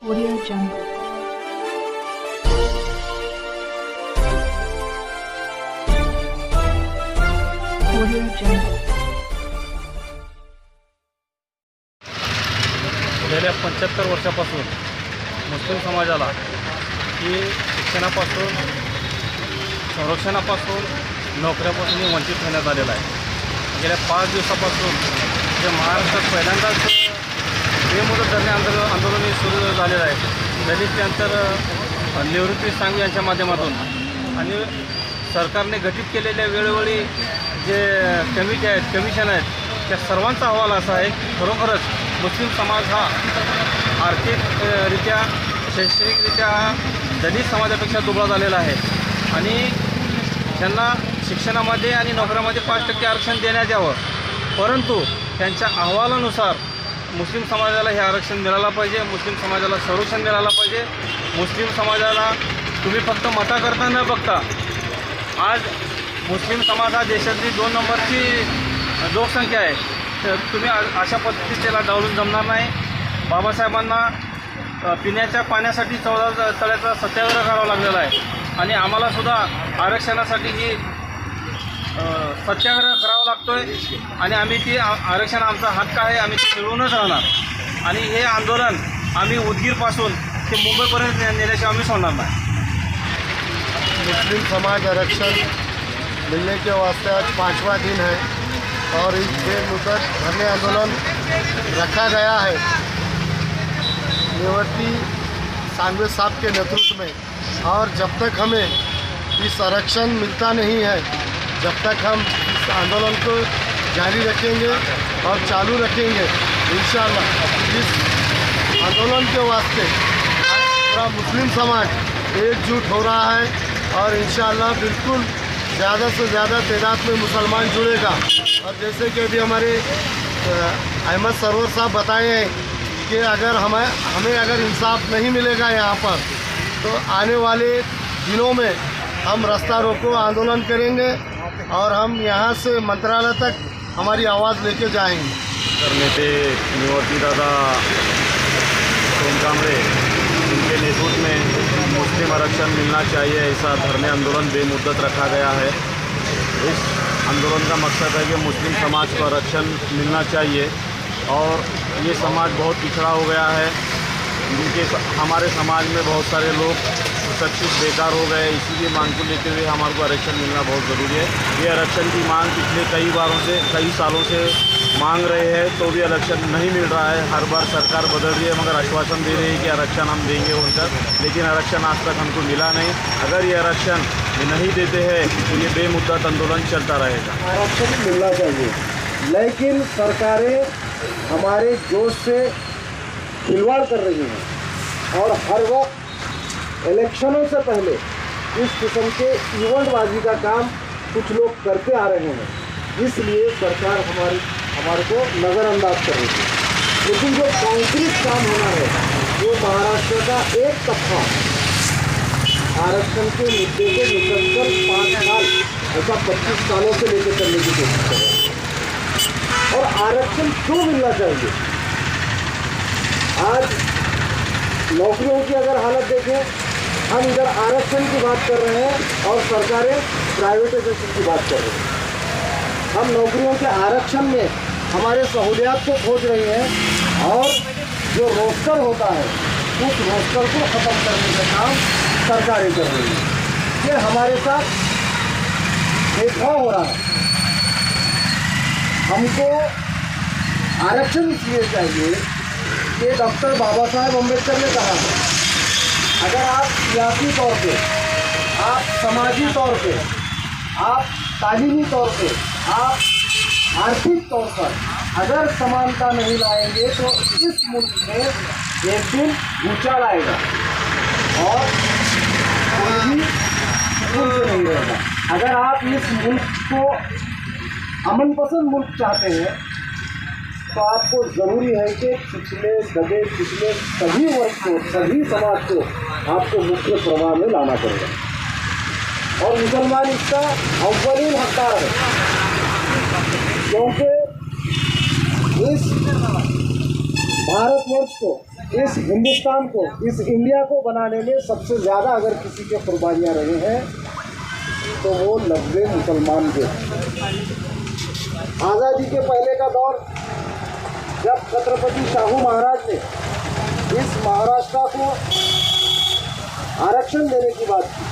Audio Jungle. Audio Jungle. गेल्या 75 वर्षापासून मुस्लिम समाजाला ही शिक्षणापासून संरक्षणापासून नोकऱ्यापासून वंचित ठेवण्यात आलेलं आहे. गेल्या 5 दिवसापासून जे महाराष्ट्रात पहिल्यांदाच बेमुदत धरणे आंदोलन सुरू झालेलं आहे. दलित त्यानंतर निवृत्ती सांघ यांच्या माध्यमातून आणि सरकारने गठीत केलेल्या वेळोवेळी जे कमिशन आहेत त्या सर्वांचा अहवाल असा आहे की खरोखरच मुस्लिम समाज हा आर्थिकरित्या शैक्षणिकरित्या हा दलित समाजापेक्षा दुबळा झालेला आहे आणि त्यांना शिक्षणामध्ये आणि नोकऱ्यामध्ये 5% आरक्षण देण्यात यावं. परंतु त्यांच्या अहवालानुसार मुस्लिम समाजाला हे आरक्षण मिळालं पाहिजे, मुस्लिम समाजाला संरक्षण मिळालं पाहिजे. मुस्लिम समाजाला तुम्ही फक्त मताकरता न बघता आज मुस्लिम समाज हा देशातली 2 नंबरची लोकसंख्या आहे. तर तुम्ही अशा पद्धतीने त्याला डावलून जमणार नाही. बाबासाहेबांना पिण्याच्या पाण्यासाठी 14 तळ्याचा सत्याग्रह करावा लागलेला आहे आणि आम्हालासुद्धा आरक्षणासाठी ही सत्याग्रह करावा लागतो आहे आणि आम्ही ती आरक्षण आमचा हक्क आहे, आम्ही ते मिळवूनच राहणार आणि हे आंदोलन आम्ही उदगीरपासून ते मुंबईपर्यंत नेल्याशिवाय आम्ही सोडणार नाही. मुस्लिम समाज आरक्षण मिलने के वास्ते आज 5वां दिन है और इस बेमुदत धरने आंदोलन रखा गया है निवृत्ति सांघवी साहब के नेतृत्व में. और जब तक हमें इस आरक्षण मिलता नहीं है जब तक हम इस आंदोलन को जारी रखेंगे और चालू रखेंगे. इंशाअल्लाह इस आंदोलन के वास्ते पूरा मुस्लिम समाज एकजुट हो रहा है और इंशाअल्लाह बिल्कुल ज़्यादा से ज़्यादा तादाद में मुसलमान जुड़ेगा. और जैसे कि अभी हमारे अहमद सरवर साहब बताए हैं कि अगर हमें अगर इंसाफ नहीं मिलेगा यहाँ पर तो आने वाले दिनों में हम रास्ता रोको आंदोलन करेंगे और हम यहाँ से मंत्रालय तक हमारी आवाज़ लेके जाएंगे. नेते निवृत्ती दादा सोनकामरे उनके नेतृत्व में मुस्लिम आरक्षण मिलना चाहिए ऐसा धरने आंदोलन बेमुद्दत रखा गया है. इस आंदोलन का मकसद है कि मुस्लिम समाज को आरक्षण मिलना चाहिए और ये समाज बहुत पिछड़ा हो गया है. जिनके हमारे समाज में बहुत सारे लोग सुशिक्षित बेकार हो गए. इसीलिए मांग को लेते हुए हमारे को आरक्षण मिलना बहुत ज़रूरी है. ये आरक्षण की मांग पिछले कई सालों से मांग रहे हैं तो भी आरक्षण नहीं मिल रहा है. हर बार सरकार बदल रही है मगर आश्वासन दे रही है कि आरक्षण हम देंगे उनका, लेकिन आरक्षण आज तक हमको मिला नहीं. अगर ये आरक्षण नहीं देते हैं तो ये बेमुद्दत आंदोलन चलता रहेगा. आरक्षण मिलना चाहिए लेकिन सरकारें हमारे जोश से खिलवाड़ कर रही हैं और हर वक्त इलेक्शनों से पहले इस किस्म के इवेंटबाजी का काम कुछ लोग करते आ रहे हैं. इसलिए सरकार हमारे को नज़रअंदाज कर रही है. लेकिन जो कॉन्क्रीट काम होना है वो महाराष्ट्र का एक तबका आरक्षण के मुद्दे को निकल कर 5 साल ऐसा 25 सालों से लेकर चलने की कोशिश कर रहे हैं. और आरक्षण क्यों मिलना चाहिए? आज नौकरियों की अगर हालत देखें, हम इधर आरक्षण की बात कर रहे हैं और सरकारें प्राइवेटाइजेशन की बात कर रही हैं. हम नौकरियों के आरक्षण में हमारे सहूलियात को खोज रही हैं और जो रोस्टर होता है उस रोस्टर को ख़त्म करने का काम सरकारें कर रही हैं. ये हमारे साथ भेदभाव हो रहा है. हमको आरक्षण इसलिए चाहिए कि डॉक्टर बाबा साहेब अम्बेडकर ने कहा है अगर आप सियासी तौर पे, आप समाजी तौर पे, आप तालीमी तौर पे, आप आर्थिक तौर पर अगर समानता नहीं लाएंगे तो इस मुल्क में एक दिन भूचाल आएगा और कोई भी सुकून से नहीं रहेगा. अगर आप इस मुल्क को अमन पसंद मुल्क चाहते हैं तो आपको ज़रूरी है कि पिछले सभी वर्ग को, सभी समाज को आपको मुख्य प्रवाह में लाना पड़ेगा. और मुसलमान इसका अव्वलीन हकदार है क्योंकि इस भारतवर्ष को इस हिंदुस्तान को, इस इंडिया को बनाने में सबसे ज़्यादा अगर किसी के कुर्बानियाँ रहे हैं तो वो 90 मुसलमान थे। आज़ादी के पहले का दौर, जब छत्रपति शाहू महाराज ने इस महाराष्ट्र को आरक्षण देने की बात की,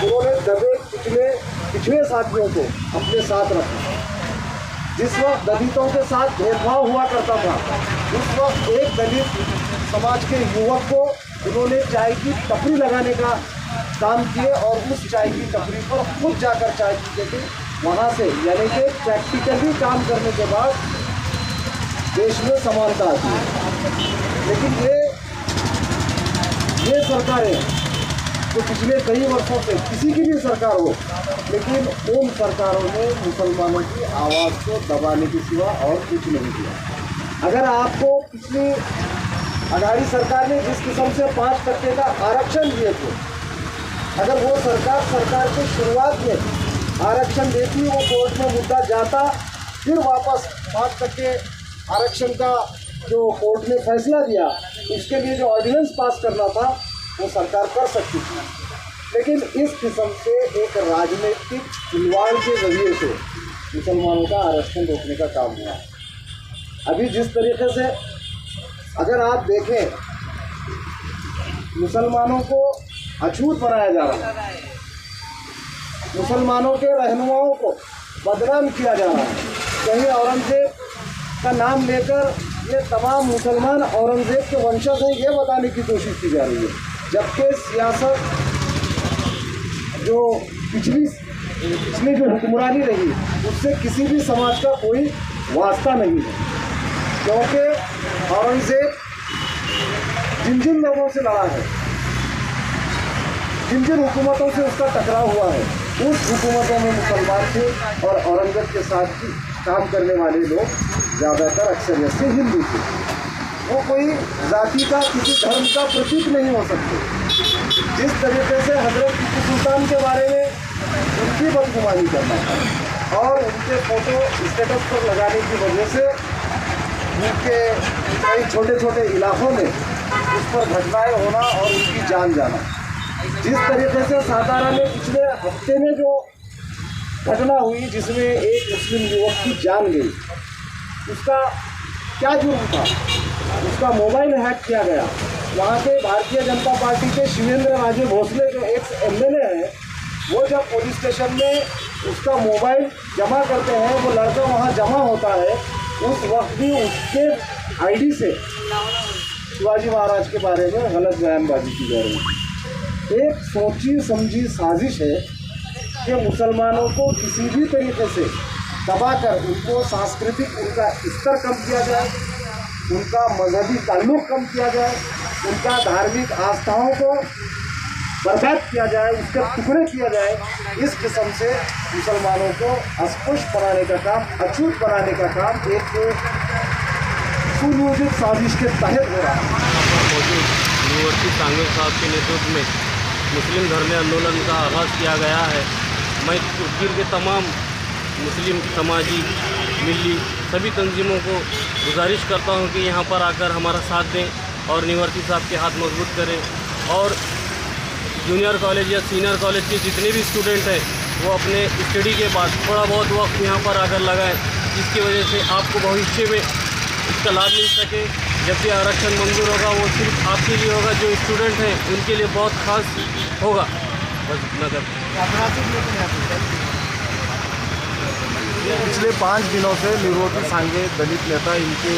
उन्होंने दबे पिछले साथियों को अपने साथ रखा। जिस वक्त दलितों के साथ भेदभाव हुआ करता था, उस वक्त एक दलित समाज के युवक को उन्होंने चाय की टपरी लगाने का काम किए और उस चाय की टपरी पर खुद जाकर चाय पीते थे। वहाँ से यानी कि प्रैक्टिकली काम करने के बाद देश में समानता आती है। लेकिन ये सरकारें जो पिछले कई वर्षों से, किसी की भी सरकार हो, लेकिन उन सरकारों ने मुसलमानों की आवाज़ को दबाने के सिवा और कुछ नहीं किया। अगर आपको पिछली अघाड़ी सरकार ने जिस किस्म से 5% का आरक्षण दिए थे, अगर वो सरकार की शुरुआत में आरक्षण देती, वो कोर्ट में मुद्दा जाता, फिर वापस 5% आरक्षण का जो कोर्ट ने फैसला दिया, उसके लिए जो ऑर्डिनेंस पास करना था वो सरकार कर सकती थी। लेकिन इस किस्म से एक राजनीतिक खिलवाड़ के जरिए से मुसलमानों का आरक्षण रोकने का काम हुआ। अभी जिस तरीके से अगर आप देखें, मुसलमानों को अछूत बनाया जा रहा है, मुसलमानों के रहनुमाओं को बदनाम किया जा रहा है। कहीं औरंगजेब का नाम लेकर ये तमाम मुसलमान औरंगजेब के वंशज हैं, ये बताने की कोशिश की जा रही है, जबकि सियासत जो पिछली जो हुक्मरानी रही, उससे किसी भी समाज का कोई वास्ता नहीं है। क्योंकि औरंगजेब जिन लोगों से लड़ा है, जिन हुकूमतों से उसका टकराव हुआ है, उस हुकूमतों में मुसलमान थे और औरंगजेब के साथ काम करने वाले लोग ज़्यादातर अक्सरियत से हिंदू थे। वो कोई जाति का, किसी धर्म का प्रतीक नहीं हो सकते। जिस तरीके से हजरत टीपू सुल्तान के बारे में उनकी बदगुमानी करना था और उनके फ़ोटो स्टेटस पर लगाने की वजह से उनके कई छोटे छोटे इलाकों में उस पर घटनाएँ होना और उनकी जान जाना, जिस तरीके से सातारा में पिछले हफ्ते में जो घटना हुई जिसमें एक मुस्लिम युवक की जान गई, उसका क्या जुर्म था? उसका मोबाइल हैक किया गया। वहाँ के भारतीय जनता पार्टी के शिवेंद्र राजे भोसले जो एक्स MLA हैं, वो जब पुलिस स्टेशन में उसका मोबाइल जमा करते हैं, वो लड़का वहाँ जमा होता है, उस वक्त भी उसके ID से शिवाजी महाराज के बारे में गलत बयानबाजी की जा रही है। एक सोची समझी साजिश है कि मुसलमानों को किसी भी तरीके से दबाकर उनको सांस्कृतिक, उनका स्तर कम किया जाए, उनका मजहबी ताल्लुक़ कम किया जाए, उनका धार्मिक आस्थाओं को बर्बाद किया जाए, उसके टुकड़े किया जाए। इस किस्म से मुसलमानों को अस्पृश्य बनाने का काम, अछूत बनाने का काम एक सुनियोजित साजिश के तहत हो रहा है। यूनिवर्सिटी सांगवेल साहब के नेतृत्व में मुस्लिम धर्म आंदोलन का आगाज़ किया गया है। मैं उदगीर के तमाम मुस्लिम समाजी, मिली सभी तंजीमों को गुजारिश करता हूं कि यहां पर आकर हमारा साथ दें और यूनिवर्सिटी साहब के हाथ मजबूत करें और जूनियर कॉलेज या सीनियर कॉलेज के जितने भी स्टूडेंट हैं वो अपने स्टडी के बाद थोड़ा बहुत वक्त यहाँ पर आकर लगाएं, जिसकी वजह से आपको भविष्य में इसका लाभ मिल सके। जब भी आरक्षण मंजूर होगा वो सिर्फ आपके लिए होगा, जो स्टूडेंट हैं उनके लिए बहुत खास होगा। बस इतना कर पिछले 5 दिनों से निवृत्ति सांगे दलित नेता, इनके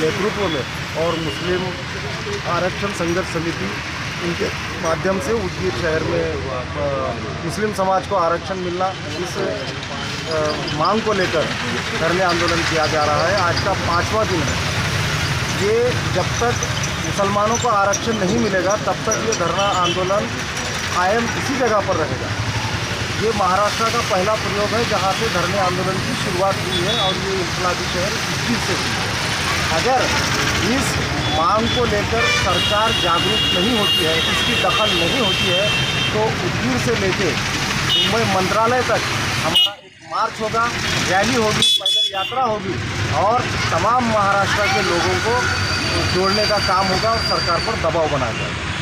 नेतृत्व में और मुस्लिम आरक्षण संघर्ष समिति, इनके माध्यम से उदगीर शहर में मुस्लिम समाज को आरक्षण मिलना, इस मांग को लेकर धरने आंदोलन किया जा रहा है। आज का 5वां दिन है। ये जब तक मुसलमानों को आरक्षण नहीं मिलेगा तब तक ये धरना आंदोलन कायम इसी जगह पर रहेगा। ये महाराष्ट्र का पहला प्रयोग है जहाँ से धरने आंदोलन की शुरुआत हुई है और ये इनकलाबी शहर उदगीर से हुई है। अगर इस मांग को लेकर सरकार जागरूक नहीं होती है, इसकी दखल नहीं होती है, तो उदगीर से लेके मुंबई मंत्रालय तक हमारा एक मार्च होगा, रैली होगी, पैदल यात्रा होगी और तमाम महाराष्ट्र के लोगों को जोड़ने का काम होगा और सरकार पर दबाव बनाया जाएगा।